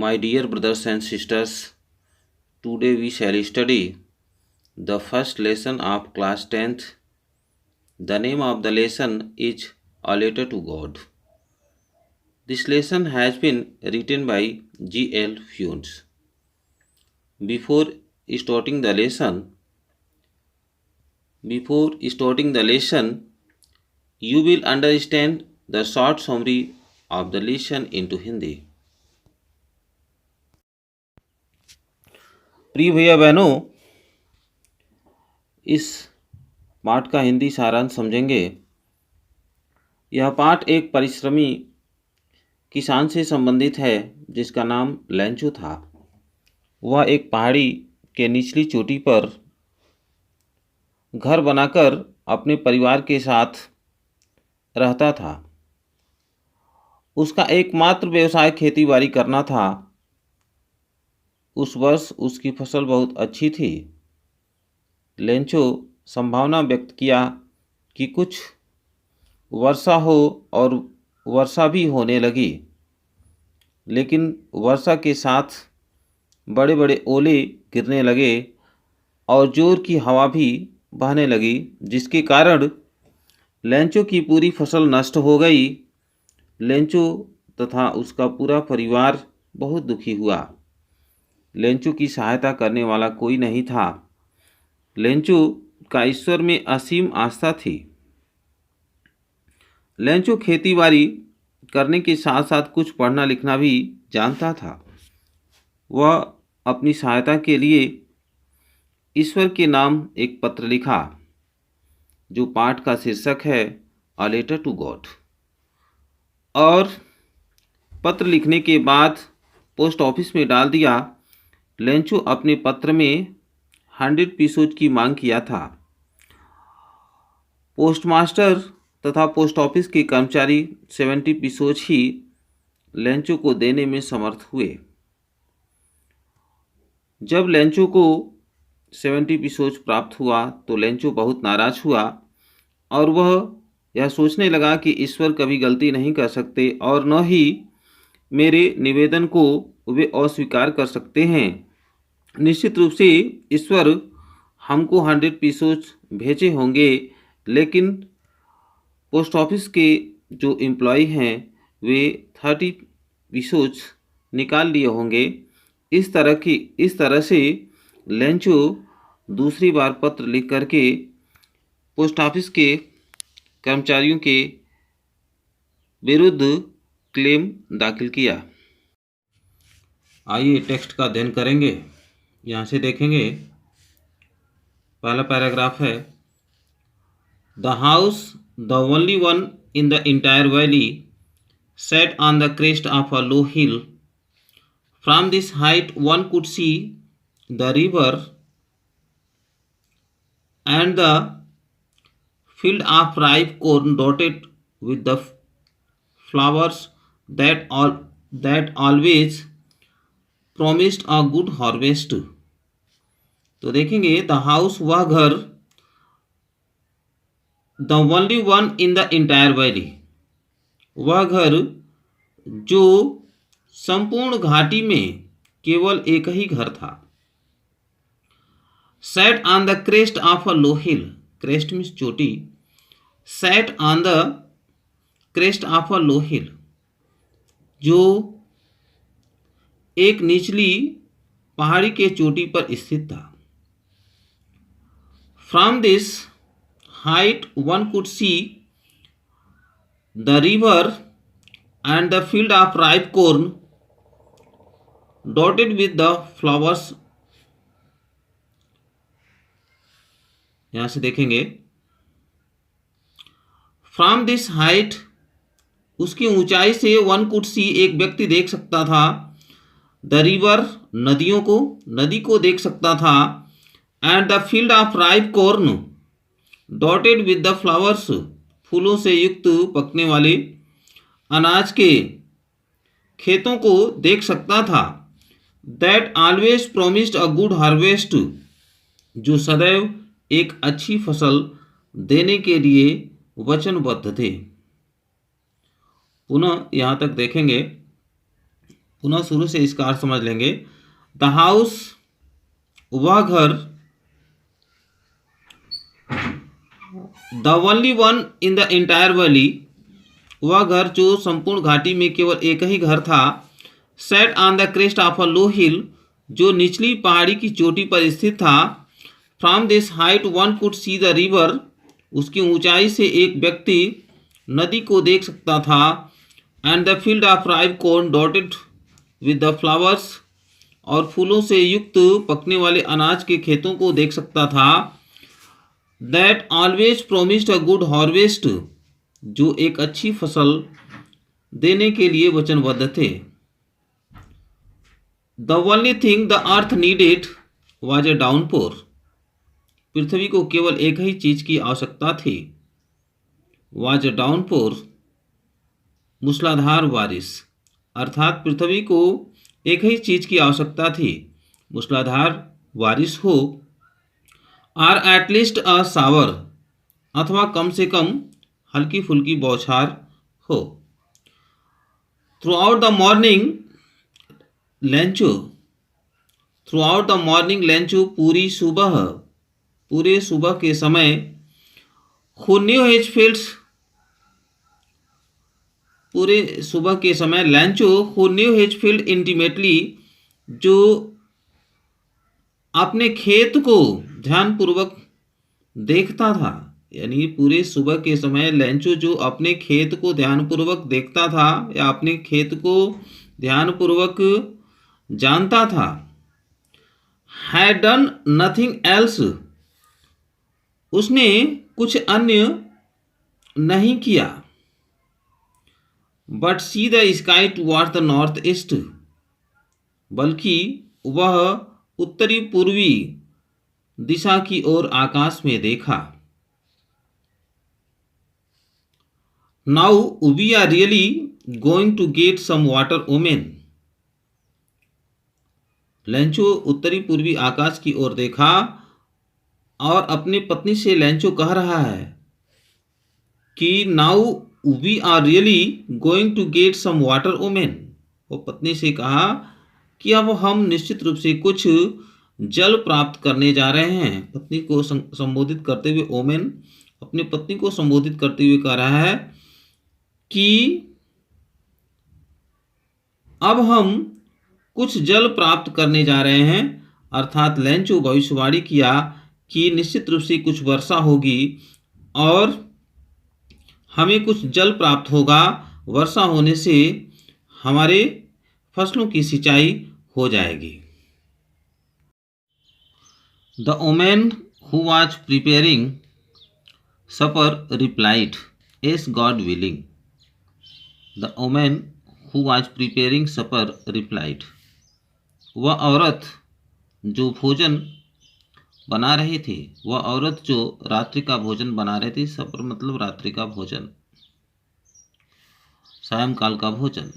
My dear brothers and sisters, today we shall study the first lesson of class 10th. The name of the lesson is A Letter to God. This lesson has been written by G.L. Funes. Before starting the lesson, you will understand the short summary of the lesson into Hindi. प्रिय भैया बहनों, इस पाठ का हिंदी सारांश समझेंगे। यह पाठ एक परिश्रमी किसान से संबंधित है जिसका नाम लेंचो था। वह एक पहाड़ी के निचली चोटी पर घर बनाकर अपने परिवार के साथ रहता था। उसका एकमात्र व्यवसाय खेतीबाड़ी करना था। उस वर्ष उसकी फसल बहुत अच्छी थी। लेंचो संभावना व्यक्त किया कि कुछ वर्षा हो और वर्षा भी होने लगी, लेकिन वर्षा के साथ बड़े बड़े ओले गिरने लगे और जोर की हवा भी बहने लगी, जिसके कारण लेंचो की पूरी फसल नष्ट हो गई। लेंचो तथा उसका पूरा परिवार बहुत दुखी हुआ। लेंचो की सहायता करने वाला कोई नहीं था। लेंचो का ईश्वर में असीम आस्था थी। लेंचो खेतीबाड़ी करने के साथ साथ कुछ पढ़ना लिखना भी जानता था। वह अपनी सहायता के लिए ईश्वर के नाम एक पत्र लिखा, जो पाठ का शीर्षक है अ लेटर टू गॉड। और पत्र लिखने के बाद पोस्ट ऑफिस में डाल दिया। लेंचो अपने पत्र में 100 पीसोज की मांग किया था। पोस्टमास्टर तथा पोस्ट ऑफिस के कर्मचारी 70 पीसोज ही लेंचो को देने में समर्थ हुए। जब लेंचो को 70 पीसोज प्राप्त हुआ तो लेंचो बहुत नाराज हुआ और वह यह सोचने लगा कि ईश्वर कभी गलती नहीं कर सकते और न ही मेरे निवेदन को वे अस्वीकार कर सकते हैं। निश्चित रूप से ईश्वर हमको 100 पीसोज भेजे होंगे, लेकिन पोस्ट ऑफिस के जो एम्प्लॉय हैं वे 30 पीसोज निकाल लिए होंगे। इस तरह से लेंचो दूसरी बार पत्र लिख करके पोस्ट ऑफिस के कर्मचारियों के विरुद्ध क्लेम दाखिल किया। आइए टेक्स्ट का अध्ययन करेंगे। यहाँ से देखेंगे, पहला पैराग्राफ है, the house the only one in the entire valley sat on the crest of a low hill. From this height one could see the river and the field of ripe corn dotted with the flowers that always promised a good harvest. तो देखेंगे, the house वह घर, the only one in the entire valley वह घर जो संपूर्ण घाटी में केवल एक ही घर था। Set on the crest of a low hill, crest means चोटी, set on the crest of a low hill जो एक निचली पहाड़ी के चोटी पर स्थित था। From this height one could see the river and the field of ripe corn dotted with the flowers. यहां से देखेंगे, फ्रॉम दिस हाइट, उसकी ऊंचाई से वन कुड सी, एक व्यक्ति देख सकता था, द रिवर, नदी को देख सकता था, and the field of ripe corn dotted with the flowers, फूलों से युक्त पकने वाले अनाज के खेतों को देख सकता था। That always promised a good harvest, जो सदैव एक अच्छी फसल देने के लिए वचनबद्ध थे। पुनः यहाँ तक देखेंगे, पुनः शुरू से इसका अर्थ समझ लेंगे। द हाउस, वह घर, the only one in the entire valley, वह घर जो संपूर्ण घाटी में केवल एक ही घर था। Set on the crest of a low hill, जो निचली पहाड़ी की चोटी पर स्थित था। From this height one could see the river, उसकी ऊंचाई से एक व्यक्ति नदी को देख सकता था। And the field of ripe corn dotted with the flowers, और फूलों से युक्त पकने वाले अनाज के खेतों को देख सकता था। That always promised a good harvest, जो एक अच्छी फसल देने के लिए वचनबद्ध थे। The only thing the earth needed was a downpour, पृथ्वी को केवल एक ही चीज की आवश्यकता थी। वाज ए डाउनपोर, मूसलाधार बारिश, अर्थात पृथ्वी को एक ही चीज की आवश्यकता थी, मूसलाधार बारिश हो। आर एटलीस्ट अ सावर, अथवा कम से कम हल्की फुल्की बौछार हो। Through out the morning Lencho, through out the morning Lencho, पूरे सुबह के समय। हु न्यू हिज फील्ड्स, पूरे सुबह के समय। Lencho who knew his field intimately, जो अपने खेत को ध्यानपूर्वक देखता था। यानी पूरे सुबह के समय लेंचो जो अपने खेत को ध्यानपूर्वक देखता था या अपने खेत को ध्यानपूर्वक जानता था। हैड डन नथिंग एल्स, उसने कुछ अन्य नहीं किया। But see the sky towards the north east, बल्कि वह उत्तरी पूर्वी दिशा की ओर आकाश में देखा। Now we are really going to get some water woman, Lencho उत्तरी पूर्वी आकाश की ओर देखा और अपनी पत्नी से लेंचो कह रहा है कि now we are really going to get some water woman. वो पत्नी से कहा कि अब हम निश्चित रूप से कुछ जल प्राप्त करने जा रहे हैं। पत्नी को संबोधित करते हुए ओमेन अपनी पत्नी को संबोधित करते हुए कह रहा है कि अब हम कुछ जल प्राप्त करने जा रहे हैं। अर्थात लेंचो भविष्यवाणी किया कि निश्चित रूप से कुछ वर्षा होगी और हमें कुछ जल प्राप्त होगा। वर्षा होने से हमारे फसलों की सिंचाई हो जाएगी। The woman who was preparing supper replied, yes God willing. The woman who was preparing supper replied, वह औरत जो भोजन बना रही थी, वह औरत जो रात्रि का भोजन बना रही थी। सपर मतलब रात्रि का भोजन, सायंकाल का भोजन।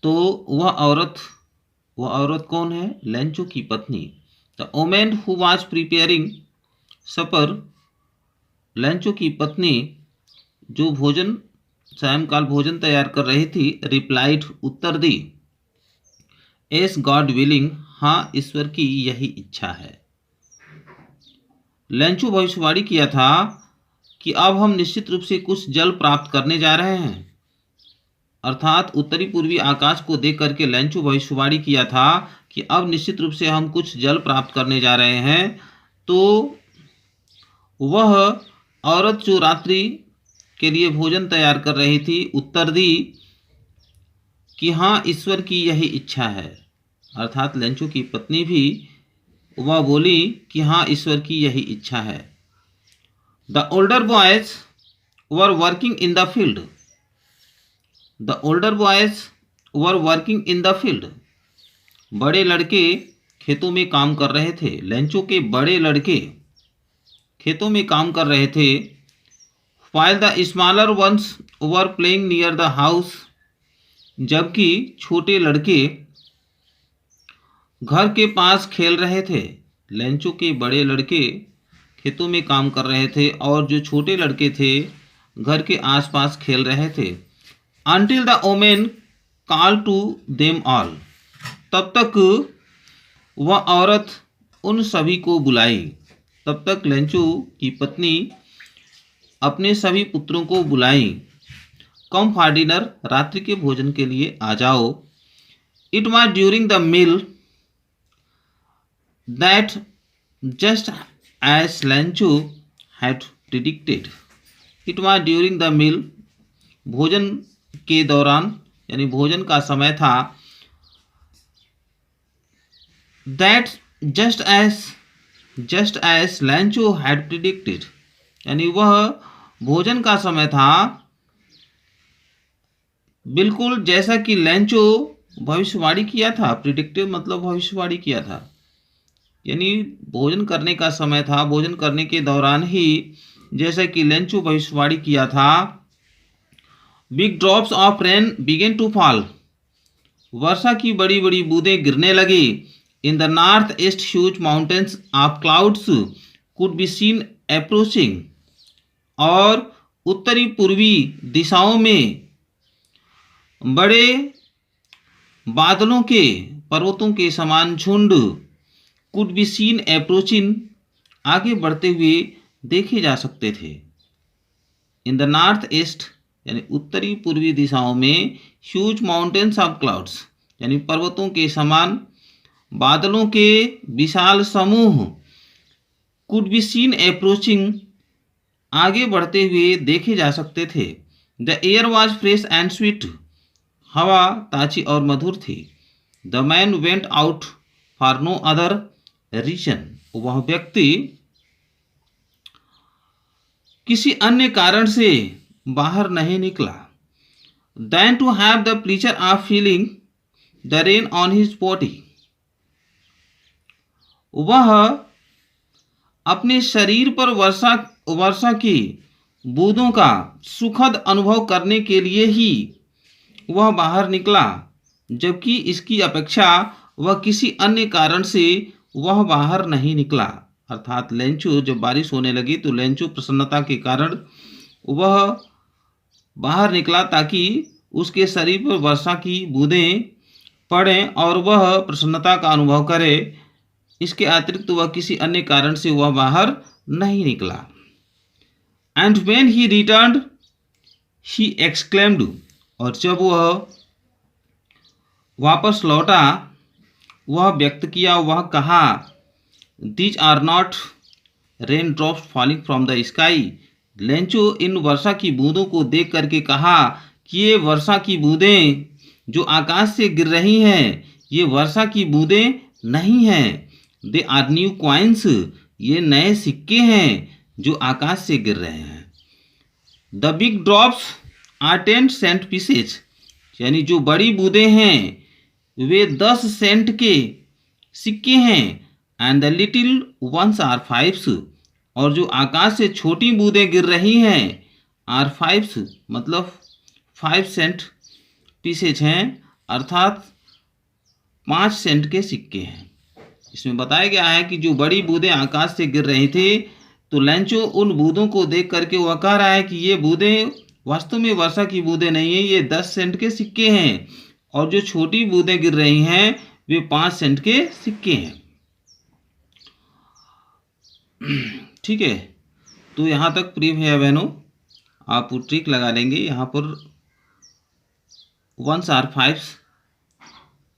तो वह औरत कौन है? लेंचो की पत्नी। The woman who was preparing supper, Lencho की पत्नी जो भोजन सायंकाल भोजन तैयार कर रही थी। रिप्लाइड, उत्तर दी। एस गॉड विलिंग, हाँ ईश्वर की यही इच्छा है। लेंचो भविष्यवाणी किया था कि अब हम निश्चित रूप से कुछ जल प्राप्त करने जा रहे हैं। अर्थात उत्तरी पूर्वी आकाश को देख करके लेंचो भविष्यवाणी किया था कि अब निश्चित रूप से हम कुछ जल प्राप्त करने जा रहे हैं। तो वह औरत जो रात्रि के लिए भोजन तैयार कर रही थी, उत्तर दी कि हाँ ईश्वर की यही इच्छा है। अर्थात लेंचो की पत्नी भी वह बोली कि हाँ ईश्वर की यही इच्छा है। The older boys were working in the field, the older boys were working in the field, बड़े लड़के खेतों में काम कर रहे थे। लेंचो के बड़े लड़के खेतों में काम कर रहे थे। while the smaller ones were playing near the house, जबकि छोटे लड़के घर के पास खेल रहे थे। लेंचो के बड़े लड़के खेतों में काम कर रहे थे और जो छोटे लड़के थे घर के आसपास खेल रहे थे। Until the omen called to them all, तब तक वह औरत उन सभी को बुलाई। तब तक लेंचो की पत्नी अपने सभी पुत्रों को बुलाई। कम फॉर डिनर, रात्रि के भोजन के लिए आ जाओ। It was during the meal that just as Lencho had predicted. It was during the meal, भोजन के दौरान यानी भोजन का समय था। That just as Lencho had predicted, यानी वह भोजन का समय था बिल्कुल जैसा कि लेंचो भविष्यवाणी किया था। प्रिडिक्टेड मतलब भविष्यवाणी किया था, यानी भोजन करने का समय था, भोजन करने के दौरान ही जैसा कि लेंचो भविष्यवाणी किया था। Big drops of rain began to fall, वर्षा की बड़ी बड़ी बूंदें गिरने लगी। In the north east huge mountains of clouds could be seen approaching, और उत्तरी पूर्वी दिशाओं में बड़े बादलों के पर्वतों के समान झुंड कुड बी सीन अप्रोचिंग, आगे बढ़ते हुए देखे जा सकते थे। इन द नॉर्थ ईस्ट यानी उत्तरी पूर्वी दिशाओं में ह्यूज माउंटेन्स ऑफ क्लाउड्स यानी पर्वतों के समान बादलों के विशाल समूह कुड बी सीन अप्रोचिंग, आगे बढ़ते हुए देखे जा सकते थे। The air was fresh and sweet, हवा ताजी और मधुर थी। The man went out for no other reason, वह व्यक्ति किसी अन्य कारण से बाहर नहीं निकला। Than to have the pleasure of feeling the rain on his body, वह अपने शरीर पर वर्षा की बूंदों का सुखद अनुभव करने के लिए ही वह बाहर निकला, जबकि इसकी अपेक्षा वह किसी अन्य कारण से वह बाहर नहीं निकला। अर्थात लेंचो जब बारिश होने लगी तो लेंचो प्रसन्नता के कारण वह बाहर निकला ताकि उसके शरीर पर वर्षा की बूंदें पड़ें और वह प्रसन्नता का अनुभव करे। इसके अतिरिक्त वह किसी अन्य कारण से वह बाहर नहीं निकला। And when he returned he exclaimed, और जब वह वापस लौटा वह व्यक्त किया, वह कहा, these are not rain drops falling from the sky. Lencho इन वर्षा की बूंदों को देख करके कहा कि ये वर्षा की बूंदें जो आकाश से गिर रही हैं, ये वर्षा की बूंदें नहीं हैं। दे आर न्यू कॉइन्स, ये नए सिक्के हैं जो आकाश से गिर रहे हैं। The big drops are 10 cent pieces, यानी जो बड़ी बूंदें हैं वे 10 सेंट के सिक्के हैं। And the little ones are 5, और जो आकाश से छोटी बूंदें गिर रही हैं आर 5 मतलब 5 सेंट पीसेज हैं, अर्थात 5 सेंट के सिक्के हैं। इसमें बताया गया है कि जो बड़ी बूंदें आकाश से गिर रही थी तो लेंचो उन बूंदों को देख करके वह कह रहा है कि ये बूंदें वास्तव में वर्षा की बूंदें नहीं है, ये 10 सेंट के सिक्के हैं, और जो छोटी बूंदें गिर रही हैं वे 5 सेंट के सिक्के हैं। ठीक है, तो यहाँ तक प्रिय भैया बहनों आप ट्रिक लगा लेंगे। यहाँ पर 1 आर 5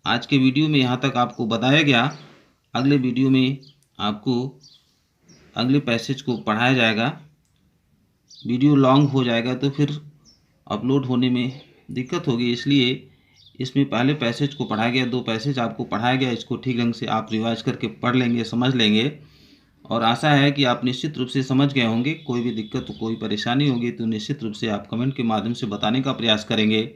आज के वीडियो में यहाँ तक आपको बताया गया। अगले वीडियो में आपको अगले पैसेज को पढ़ाया जाएगा। वीडियो लॉन्ग हो जाएगा तो फिर अपलोड होने में दिक्कत होगी, इसलिए इसमें पहले पैसेज को पढ़ाया गया, 2 पैसेज आपको पढ़ाया गया। इसको ठीक ढंग से आप रिवाइज करके पढ़ लेंगे, समझ लेंगे, और आशा है कि आप निश्चित रूप से समझ गए होंगे। कोई भी दिक्कत तो कोई परेशानी होगी तो निश्चित रूप से आप कमेंट के माध्यम से बताने का प्रयास करेंगे,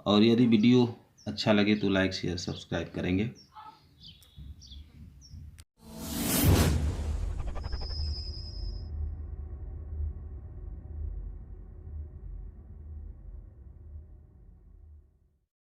और यदि वीडियो अच्छा लगे तो लाइक शेयर सब्सक्राइब करेंगे।